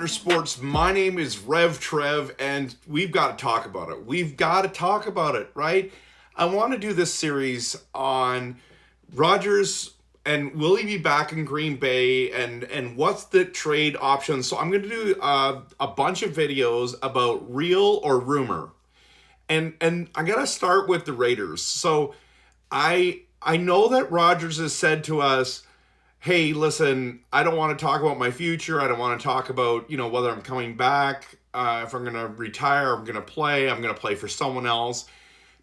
Sports. My name is Rev Trev, and we've got to talk about it. We've got to talk about it, right? I want to do this series on Rodgers and will he be back in Green Bay and what's the trade options. So I'm going to do a bunch of videos about real or rumor, and I got to start with the Raiders. So I know that Rodgers has said to us, hey, listen, I don't want to talk about my future. I don't want to talk about, whether I'm coming back, if I'm going to retire, I'm going to play for someone else.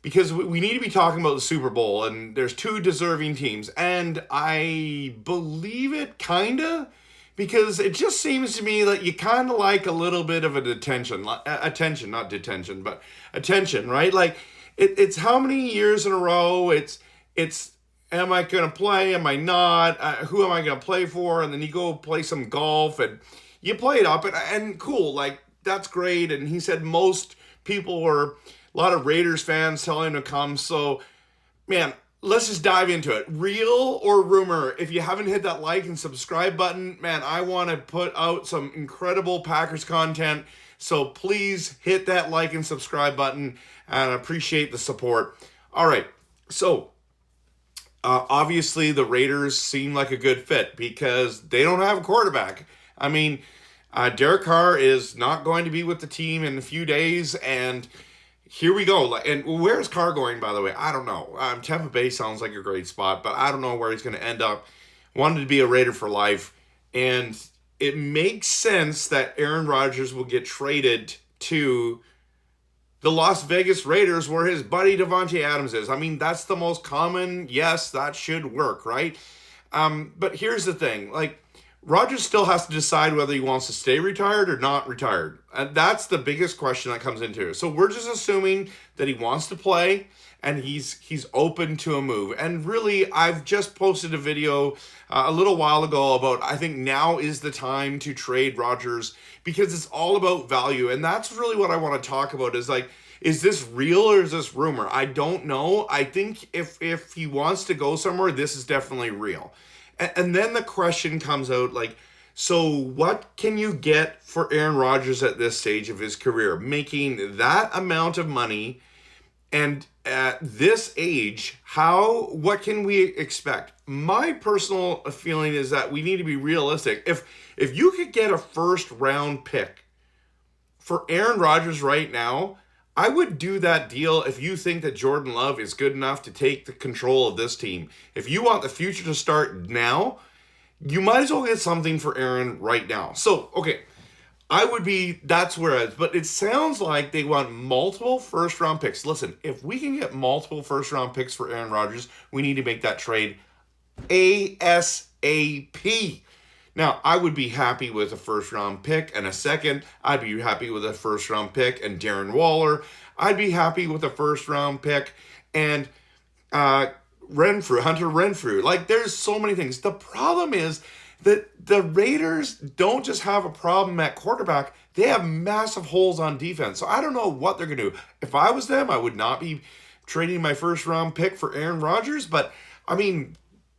Because we need to be talking about the Super Bowl, and there's two deserving teams. And I believe it, kind of, because it just seems to me that you kind of like a little bit of attention, not detention, but attention, right? Like, it's how many years in a row, it's am I going to play? Am I not? Who am I going to play for? And then you go play some golf and you play it up and cool. Like, that's great. And he said most people were, a lot of Raiders fans telling him to come. So, man, let's just dive into it. Real or rumor? If you haven't hit that like and subscribe button, man, I want to put out some incredible Packers content. So please hit that like and subscribe button, and I appreciate the support. All right. So, obviously, the Raiders seem like a good fit because they don't have a quarterback. I mean, Derek Carr is not going to be with the team in a few days, and here we go. And where's Carr going, by the way? I don't know. Tampa Bay sounds like a great spot, but I don't know where he's going to end up. Wanted to be a Raider for life, and it makes sense that Aaron Rodgers will get traded to the Las Vegas Raiders, where his buddy Davante Adams is. I mean, that's the most common. Yes, that should work, right? But here's the thing. Like, Rodgers still has to decide whether he wants to stay retired or not retired. And that's the biggest question that comes into it. So we're just assuming that he wants to play and he's open to a move. And really, I've just posted a video a little while ago about, I think now is the time to trade Rodgers because it's all about value. And that's really what I want to talk about is like, is this real or is this rumor? I don't know. I think if he wants to go somewhere, this is definitely real. And then the question comes out like, so what can you get for Aaron Rodgers at this stage of his career? Making that amount of money and at this age, what can we expect? My personal feeling is that we need to be realistic. If you could get a first round pick for Aaron Rodgers right now, I would do that deal if you think that Jordan Love is good enough to take the control of this team. If you want the future to start now, you might as well get something for Aaron right now. So, okay, that's where it is. But it sounds like they want multiple first-round picks. Listen, if we can get multiple first-round picks for Aaron Rodgers, we need to make that trade ASAP. Now, I would be happy with a first-round pick and a second. I'd be happy with a first-round pick and Darren Waller. I'd be happy with a first-round pick and Hunter Renfrew. Like, there's so many things. The problem is that the Raiders don't just have a problem at quarterback. They have massive holes on defense. So I don't know what they're going to do. If I was them, I would not be trading my first-round pick for Aaron Rodgers. But, I mean,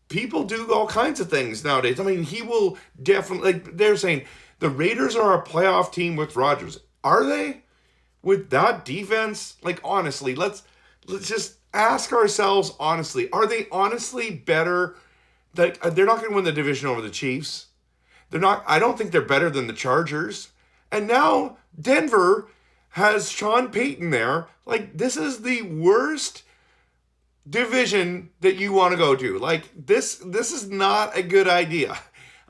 people do all kinds of things nowadays. I mean, he will definitely, like they're saying, the Raiders are a playoff team with Rodgers. Are they? With that defense? Like, honestly, let's just ask ourselves honestly, are they honestly better? Like, they're not going to win the division over the Chiefs. I don't think they're better than the Chargers. And now Denver has Sean Payton there. Like, this is the worst division that you want to go to. Like, this is not a good idea.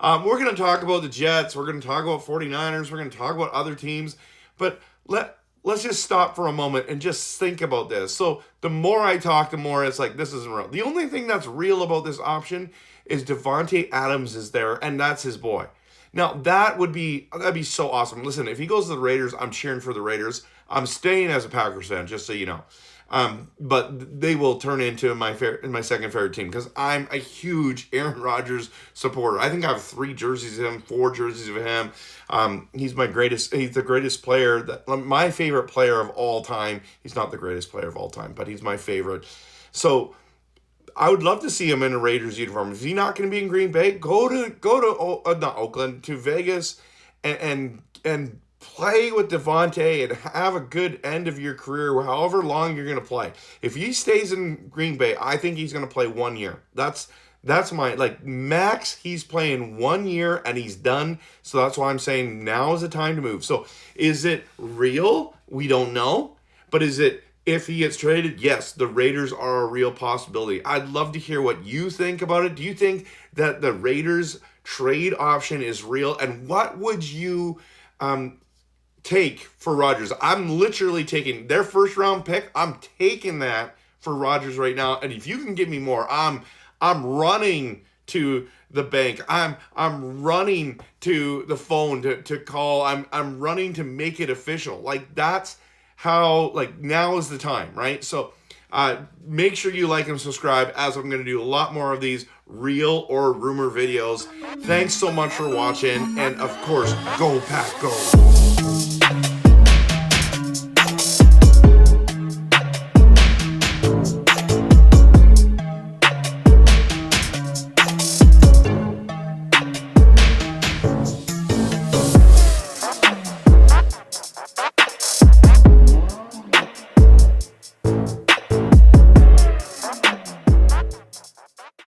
We're going to talk about the Jets. We're going to talk about 49ers. We're going to talk about other teams. But let's just stop for a moment and just think about this. So the more I talk, the more it's like, this isn't real. The only thing that's real about this option is Davante Adams is there, and that's his boy. Now, that'd be so awesome. Listen, if he goes to the Raiders, I'm cheering for the Raiders. I'm staying as a Packers fan, just so you know. But they will turn into my second favorite team because I'm a huge Aaron Rodgers supporter. I think I have 3 jerseys of him, 4 jerseys of him. He's the greatest player, my favorite player of all time. He's not the greatest player of all time, but he's my favorite. So I would love to see him in a Raiders uniform. If he's not going to be in Green Bay, go to not Oakland, to Vegas, and play with Devontae and have a good end of your career, however long you're going to play. If he stays in Green Bay, I think he's going to play 1 year. That's my, max. He's playing 1 year and he's done. So that's why I'm saying now is the time to move. So is it real? We don't know. But is it, if he gets traded? Yes, the Raiders are a real possibility. I'd love to hear what you think about it. Do you think that the Raiders trade option is real? And what would you take for Rodgers? I'm literally taking their first round pick. I'm taking that for Rodgers right now. And if you can give me more, I'm running to the bank. I'm running to the phone to call. I'm running to make it official. That's how, now is the time, right? So make sure you like and subscribe, as I'm going to do a lot more of these real or rumor videos. Thanks so much for watching, and of course, go Pack, go!